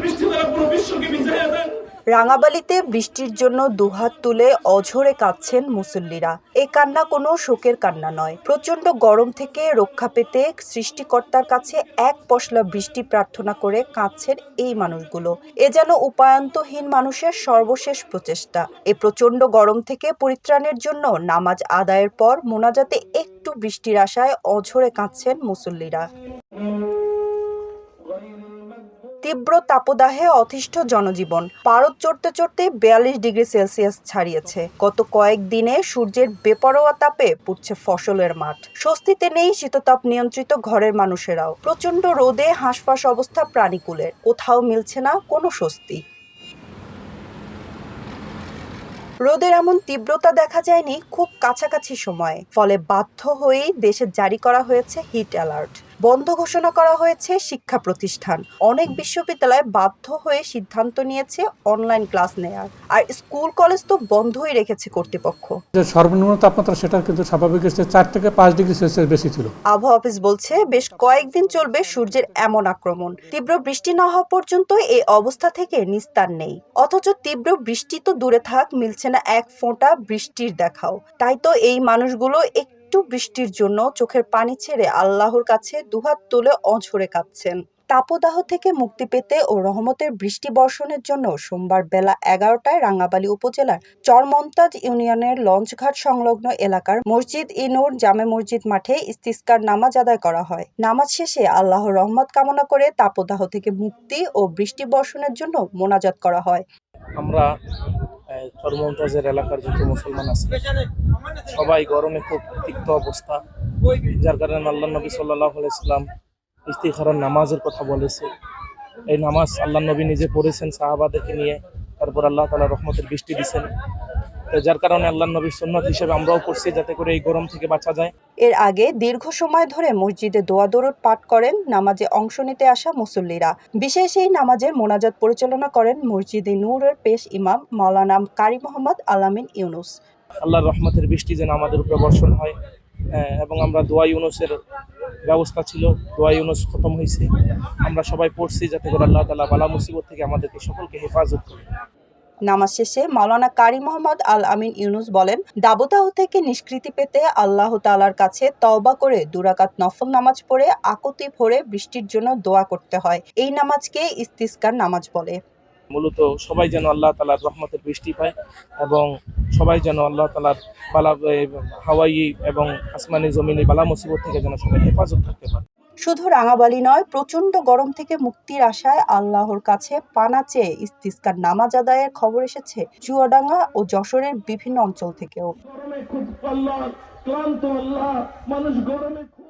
বৃষ্টি দ্বারা পুরো বিশ্বকে ভিজিয়ে দেন। রাঙাবালিতে বৃষ্টির জন্য দুহাত তুলে অঝরে কাঁদছেন মুসল্লিরা। এই কান্না কোনো শোকের কান্না নয়, প্রচন্ড গরম থেকে রক্ষা পেতে সৃষ্টিকর্তার কাছে এক পশলা বৃষ্টি প্রার্থনা করে কাঁদছেন এই মানুষগুলো। এ যেন উপায়ন্তহীন মানুষের সর্বশেষ প্রচেষ্টা। এই প্রচন্ড গরম থেকে পরিত্রাণের জন্য নামাজ আদায়ের পর মোনাজাতে একটু বৃষ্টির আশায় অঝরে কাঁদছেন মুসল্লিরা। তীব্র তাপদাহে অতিষ্ঠ জনজীবন। পারদ চড়তে চড়তে ৪২ ডিগ্রি সেলসিয়াস ছাড়িয়েছে। গত কয়েকদিনে সূর্যের বেপরোয়া তাপে পুড়ছে ফসলের মাঠ। স্বস্তিতে নেই শীততাপ নিয়ন্ত্রিত ঘরের মানুষেরাও। প্রচন্ড রোদে হাঁসফাঁস অবস্থা প্রাণীকুলের। কোথাও মিলছে না কোনো স্বস্তি। রোদের এমন তীব্রতা দেখা যায়নি খুব কাছাকাছি সময়ে, ফলে বাধ্য হয়েই দেশে জারি করা হয়েছে হিট অ্যালার্ট। বন্ধ ঘোষণা করা হয়েছে শিক্ষা প্রতিষ্ঠান। অনেক বিশ্ববিদ্যালয় বাধ্য হয়ে সিদ্ধান্ত নিয়েছে অনলাইন ক্লাস নেয়ার। আর স্কুল কলেজ তো বন্ধই রেখেছে কর্তৃপক্ষ। সর্বনিম্ন তাপমাত্রা সেটা কিন্তু স্বাভাবিক ৪ থেকে ৫ ডিগ্রি সেলসিয়াস বেশি ছিল। আবহাওয়া অফিস বলছে বেশ কয়েকদিন চলবে সূর্যের এমন আক্রমণ। তীব্র বৃষ্টি না হওয়া পর্যন্ত এই অবস্থা থেকে নিস্তার নেই। অথচ তীব্র বৃষ্টি তো দূরে থাক, মিলছে না এক ফোঁটা বৃষ্টির দেখাও। তাই তো এই মানুষগুলো একটু বৃষ্টির জন্য চোখের পানি ছেড়ে আল্লাহর কাছে দুহাত তুলে অঝরে কাঁদছেন। তাপদাহ থেকে মুক্তি পেতে ও রহমতের বৃষ্টি বর্ষণের জন্য সোমবার বেলা ১১টায় রাঙ্গাবালী উপজেলার চরমন্তাজ ইউনিয়নের লঞ্চঘাট সংলগ্ন এলাকার মসজিদ ই নূর জামে মসজিদ মাঠে ইস্তিসকার নামাজ আদায় করা হয়। নামাজ শেষে আল্লাহর রহমত কামনা করে তাপদাহ থেকে মুক্তি ও বৃষ্টি বর্ষণের জন্য মোনাজাত করা হয়। আমরা চরমন্তাজের এলাকার যত মুসলমান আছে সবাই গরমে খুব তিক্ত অবস্থা, যার কারণে আল্লাহ নবী সাল্লাল্লাহু আলাইহি সাল্লাম ইস্তিখারার নামাজের কথা বলেছে। এই নামাজ আল্লাহ নবী নিজে পড়েছেন সাহাবাদেরকে নিয়ে, তারপর আল্লাহ তাআলা রহমতের বৃষ্টি দিয়েছেন। যার কারণে আল্লাহ নবীর সুন্নাত হিসেবে আমরাও করছি যাতে করে এই গরম থেকে বাঁচা যায়। এর আগে দীর্ঘ সময় ধরে মসজিদে দোয়া দরুদ পাঠ করেন নামাজে অংশ নিতে আসা মুসল্লিরা। বিশেষ এই নামাজের মোনাজাত পরিচালনা করেন মসজিদে নূরের পেশ ইমাম মাওলানা কারি মোহাম্মদ আল-আমিন ইউনুস। আল্লাহর রহমতের বৃষ্টি যেন আমাদের উপরে বর্ষণ হয়, এবং আমরা দোয়া ইউনুসের ব্যবস্থা ছিল, দোয়া ইউনুস খতম হয়েছে, আমরা সবাই পড়ছি যাতে করে আল্লাহ তাআলা বালা মুসিবত থেকে আমাদেরকে সকলকে হেফাজত করে। নামাজ শেষে মাওলানা কারি মোহাম্মদ আল-আমিন ইউনুস বলেন, দাবদাহ থেকে নিষ্কৃতি পেতে আল্লাহ তাআলার কাছে তওবা করে ২ রাকাত নফল নামাজ পড়ে আকুতি ভরে বৃষ্টির জন্য দোয়া করতে হয়। এই নামাজকে ইস্তিসকার নামাজ বলে। মূলত সবাই যেন আল্লাহ তাআলার রহমতের বৃষ্টি পায় এবং সবাই যেন আল্লাহ তাআলার বালা হাওয়াই এবং আসমানি জমিনি বালা মুসিবত থেকে যেন সবাই হেফাজত থাকতে পারে। শুধু রাঙাবালি নয়, প্রচন্ড গরম থেকে মুক্তির আশায় আল্লাহর কাছে পানা চেয়ে ইস্তিসকার নামাজ আদায়ের খবর এসেছে চুয়াডাঙ্গা ও যশোরের বিভিন্ন অঞ্চল থেকেও। গরমে খুব ক্লান্ত আল্লাহ, মানুষ গরমে খুব